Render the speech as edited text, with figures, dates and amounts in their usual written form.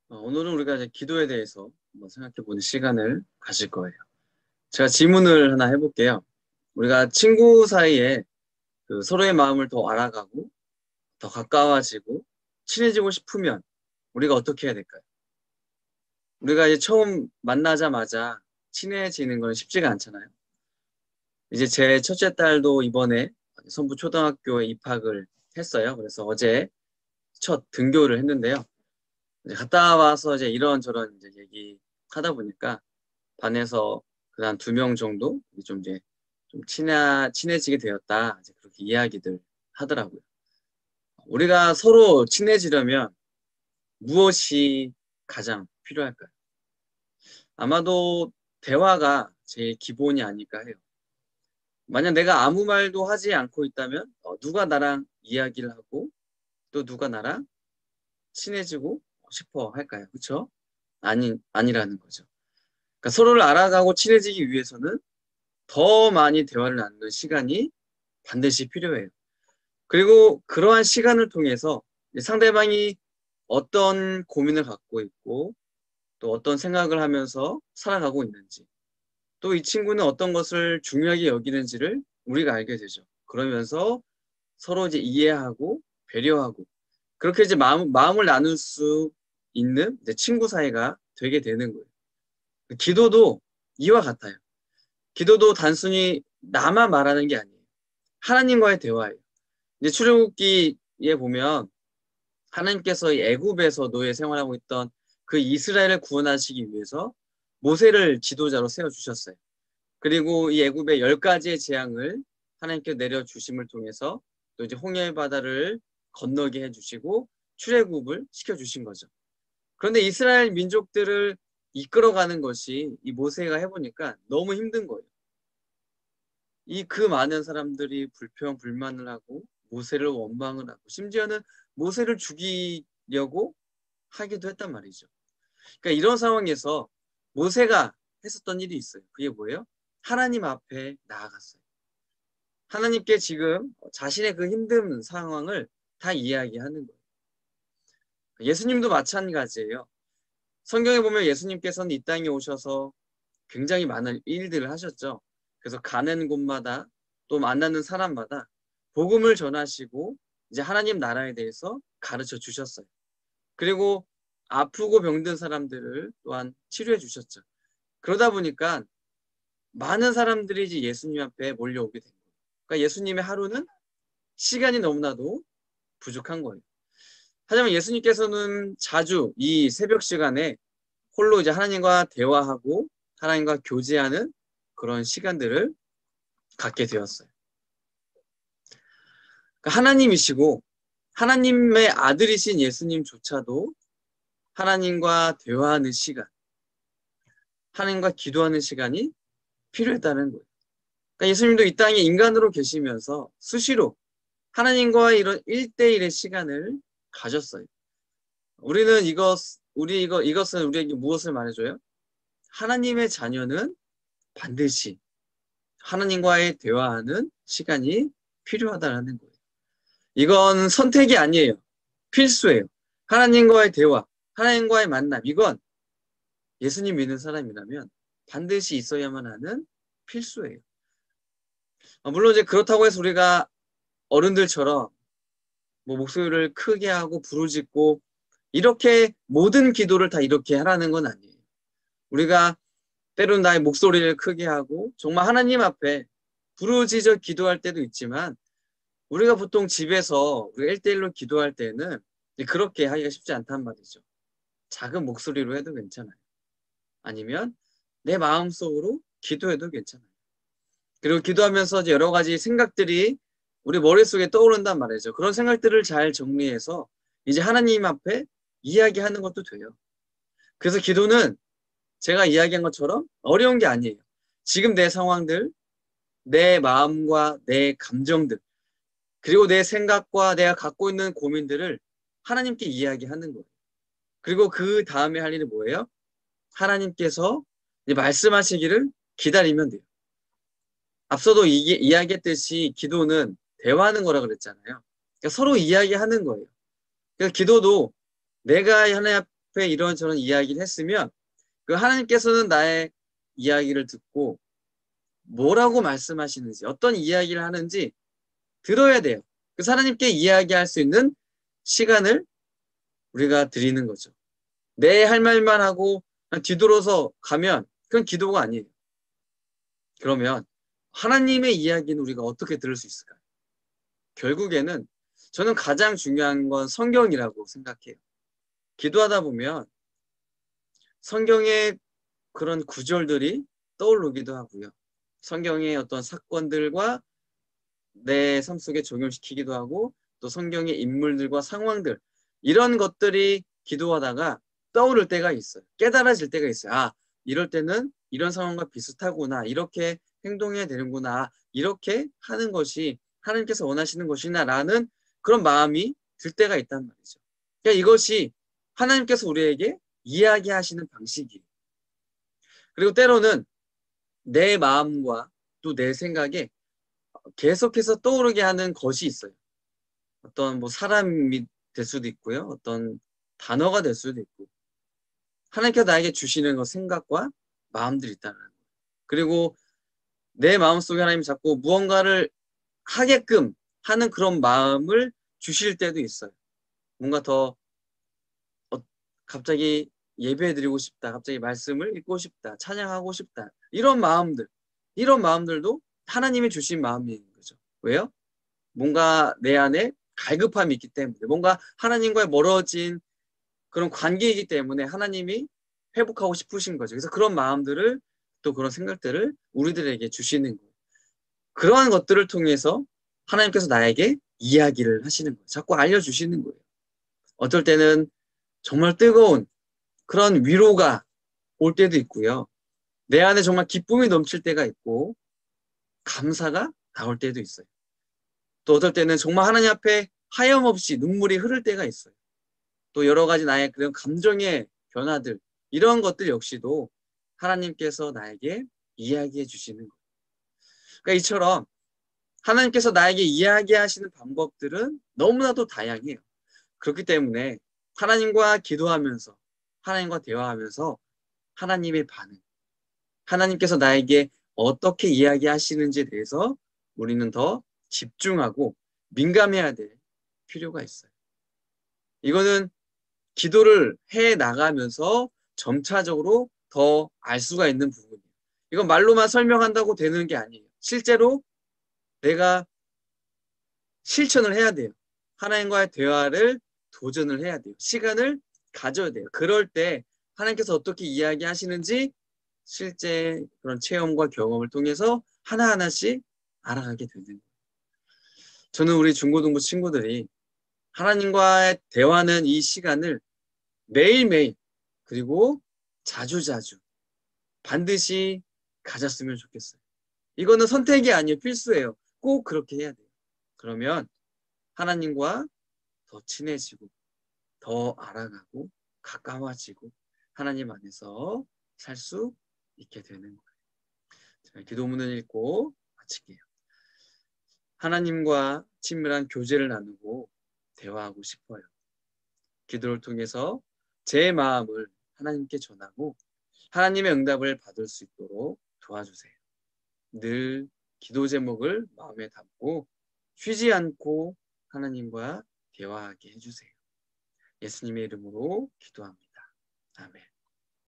오늘은 우리가 이제 기도에 대해서 한번 생각해 보는 시간을 가질 거예요. 제가 질문을 하나 해볼게요. 우리가 친구 사이에 그 서로의 마음을 더 알아가고 더 가까워지고 친해지고 싶으면 우리가 어떻게 해야 될까요? 우리가 이제 처음 만나자마자 친해지는 건 쉽지가 않잖아요. 이제 제 첫째 딸도 이번에 선부 초등학교에 입학을 했어요. 그래서 어제 첫 등교를 했는데요. 이제 갔다 와서 이제 이런저런 이제 얘기하다 보니까 반에서 그 한 두 명 정도 좀 이제 좀 친해지게 되었다. 이제 그렇게 이야기들 하더라고요. 우리가 서로 친해지려면 무엇이 가장 필요할까요? 아마도 대화가 제일 기본이 아닐까 해요. 만약 내가 아무 말도 하지 않고 있다면 누가 나랑 이야기를 하고 또 누가 나랑 친해지고 싶어 할까요? 그렇죠? 아니라는 거죠. 그러니까 서로를 알아가고 친해지기 위해서는 더 많이 대화를 나누는 시간이 반드시 필요해요. 그리고 그러한 시간을 통해서 상대방이 어떤 고민을 갖고 있고 또 어떤 생각을 하면서 살아가고 있는지 또 이 친구는 어떤 것을 중요하게 여기는지를 우리가 알게 되죠. 그러면서 서로 이제 이해하고 배려하고 그렇게 이제 마음을 나눌 수 있는 이제 친구 사이가 되게 되는 거예요. 기도도 이와 같아요. 기도도 단순히 나만 말하는 게 아니에요. 하나님과의 대화예요. 이제 출애굽기에 보면 하나님께서 이 애굽에서 노예 생활하고 있던 그 이스라엘을 구원하시기 위해서 모세를 지도자로 세워 주셨어요. 그리고 이 애굽의 10가지의 재앙을 하나님께 내려 주심을 통해서 또 이제 홍해 바다를 건너게 해 주시고 출애굽을 시켜 주신 거죠. 그런데 이스라엘 민족들을 이끌어가는 것이 이 모세가 해보니까 너무 힘든 거예요. 이 그 많은 사람들이 불평불만을 하고 모세를 원망을 하고 심지어는 모세를 죽이려고 하기도 했단 말이죠. 그러니까 이런 상황에서 모세가 했었던 일이 있어요. 그게 뭐예요? 하나님 앞에 나아갔어요. 하나님께 지금 자신의 그 힘든 상황을 다 이야기하는 거예요. 예수님도 마찬가지예요. 성경에 보면 예수님께서는 이 땅에 오셔서 굉장히 많은 일들을 하셨죠. 그래서 가는 곳마다 또 만나는 사람마다 복음을 전하시고 이제 하나님 나라에 대해서 가르쳐 주셨어요. 그리고 아프고 병든 사람들을 또한 치료해 주셨죠. 그러다 보니까 많은 사람들이 이제 예수님 앞에 몰려오게 된 거예요. 그러니까 예수님의 하루는 시간이 너무나도 부족한 거예요. 하지만 예수님께서는 자주 이 새벽 시간에 홀로 이제 하나님과 대화하고 하나님과 교제하는 그런 시간들을 갖게 되었어요. 그러니까 하나님이시고 하나님의 아들이신 예수님조차도 하나님과 대화하는 시간, 하나님과 기도하는 시간이 필요했다는 거예요. 그러니까 예수님도 이 땅에 인간으로 계시면서 수시로 하나님과의 이런 1대1의 시간을 가졌어요. 이것은 우리에게 무엇을 말해줘요? 하나님의 자녀는 반드시 하나님과의 대화하는 시간이 필요하다는 거예요. 이건 선택이 아니에요. 필수예요. 하나님과의 대화, 하나님과의 만남, 이건 예수님 믿는 사람이라면 반드시 있어야만 하는 필수예요. 물론 이제 그렇다고 해서 우리가 어른들처럼 뭐 목소리를 크게 하고 부르짖고 이렇게 모든 기도를 다 이렇게 하라는 건 아니에요. 우리가 때로는 나의 목소리를 크게 하고 정말 하나님 앞에 부르짖어 기도할 때도 있지만 우리가 보통 집에서 우리가 1대1로 기도할 때는 그렇게 하기가 쉽지 않단 말이죠. 작은 목소리로 해도 괜찮아요. 아니면 내 마음속으로 기도해도 괜찮아요. 그리고 기도하면서 이제 여러 가지 생각들이 우리 머릿속에 떠오른단 말이죠. 그런 생각들을 잘 정리해서 이제 하나님 앞에 이야기하는 것도 돼요. 그래서 기도는 제가 이야기한 것처럼 어려운 게 아니에요. 지금 내 상황들, 내 마음과 내 감정들, 그리고 내 생각과 내가 갖고 있는 고민들을 하나님께 이야기하는 거예요. 그리고 그 다음에 할 일이 뭐예요? 하나님께서 말씀하시기를 기다리면 돼요. 앞서도 이야기했듯이 기도는 대화하는 거라 그랬잖아요. 그러니까 서로 이야기하는 거예요. 그러니까 기도도 내가 하나님 앞에 이런저런 이야기를 했으면 그 하나님께서는 나의 이야기를 듣고 뭐라고 말씀하시는지, 어떤 이야기를 하는지 들어야 돼요. 그래서 하나님께 이야기할 수 있는 시간을 우리가 드리는 거죠. 내 할 말만 하고 그냥 뒤돌아서 가면 그건 기도가 아니에요. 그러면 하나님의 이야기는 우리가 어떻게 들을 수 있을까요? 결국에는 저는 가장 중요한 건 성경이라고 생각해요. 기도하다 보면 성경의 그런 구절들이 떠오르기도 하고요. 성경의 어떤 사건들과 내 삶 속에 적용시키기도 하고 또 성경의 인물들과 상황들 이런 것들이 기도하다가 떠오를 때가 있어요. 깨달아질 때가 있어요. 아, 이럴 때는 이런 상황과 비슷하구나. 이렇게 행동해야 되는구나. 이렇게 하는 것이 하나님께서 원하시는 것이나 라는 그런 마음이 들 때가 있단 말이죠. 그러니까 이것이 하나님께서 우리에게 이야기하시는 방식이에요. 그리고 때로는 내 마음과 또 내 생각에 계속해서 떠오르게 하는 것이 있어요. 어떤 뭐 사람이 될 수도 있고요. 어떤 단어가 될 수도 있고. 하나님께서 나에게 주시는 그 생각과 마음들이 있다는 거예요. 그리고 내 마음속에 하나님이 자꾸 무언가를 하게끔 하는 그런 마음을 주실 때도 있어요. 뭔가 더 갑자기 예배드리고 싶다. 갑자기 말씀을 읽고 싶다. 찬양하고 싶다. 이런 마음들도 하나님이 주신 마음인 거죠. 왜요? 뭔가 내 안에 갈급함이 있기 때문에, 뭔가 하나님과의 멀어진 그런 관계이기 때문에 하나님이 회복하고 싶으신 거죠. 그래서 그런 마음들을 또 그런 생각들을 우리들에게 주시는 거예요. 그러한 것들을 통해서 하나님께서 나에게 이야기를 하시는 거예요. 자꾸 알려주시는 거예요. 어떨 때는 정말 뜨거운 그런 위로가 올 때도 있고요. 내 안에 정말 기쁨이 넘칠 때가 있고 감사가 나올 때도 있어요. 또 어떨 때는 정말 하나님 앞에 하염없이 눈물이 흐를 때가 있어요. 또 여러 가지 나의 그런 감정의 변화들 이런 것들 역시도 하나님께서 나에게 이야기해 주시는 거예요. 그러니까 이처럼 하나님께서 나에게 이야기하시는 방법들은 너무나도 다양해요. 그렇기 때문에 하나님과 기도하면서 하나님과 대화하면서 하나님의 반응, 하나님께서 나에게 어떻게 이야기하시는지에 대해서 우리는 더 집중하고 민감해야 될 필요가 있어요. 이거는 기도를 해 나가면서 점차적으로 더 알 수가 있는 부분이에요. 이건 말로만 설명한다고 되는 게 아니에요. 실제로 내가 실천을 해야 돼요. 하나님과의 대화를 도전을 해야 돼요. 시간을 가져야 돼요. 그럴 때 하나님께서 어떻게 이야기하시는지 실제 그런 체험과 경험을 통해서 하나하나씩 알아가게 되는 거예요. 저는 우리 중고등부 친구들이 하나님과의 대화는 이 시간을 매일매일 그리고 자주자주 반드시 가졌으면 좋겠어요. 이거는 선택이 아니에요. 필수예요. 꼭 그렇게 해야 돼요. 그러면 하나님과 더 친해지고 더 알아가고 가까워지고 하나님 안에서 살 수 있게 되는 거예요. 자, 기도문을 읽고 마칠게요. 하나님과 친밀한 교제를 나누고 대화하고 싶어요. 기도를 통해서 제 마음을 하나님께 전하고 하나님의 응답을 받을 수 있도록 도와주세요. 늘 기도 제목을 마음에 담고 쉬지 않고 하나님과 대화하게 해주세요. 예수님의 이름으로 기도합니다. 아멘.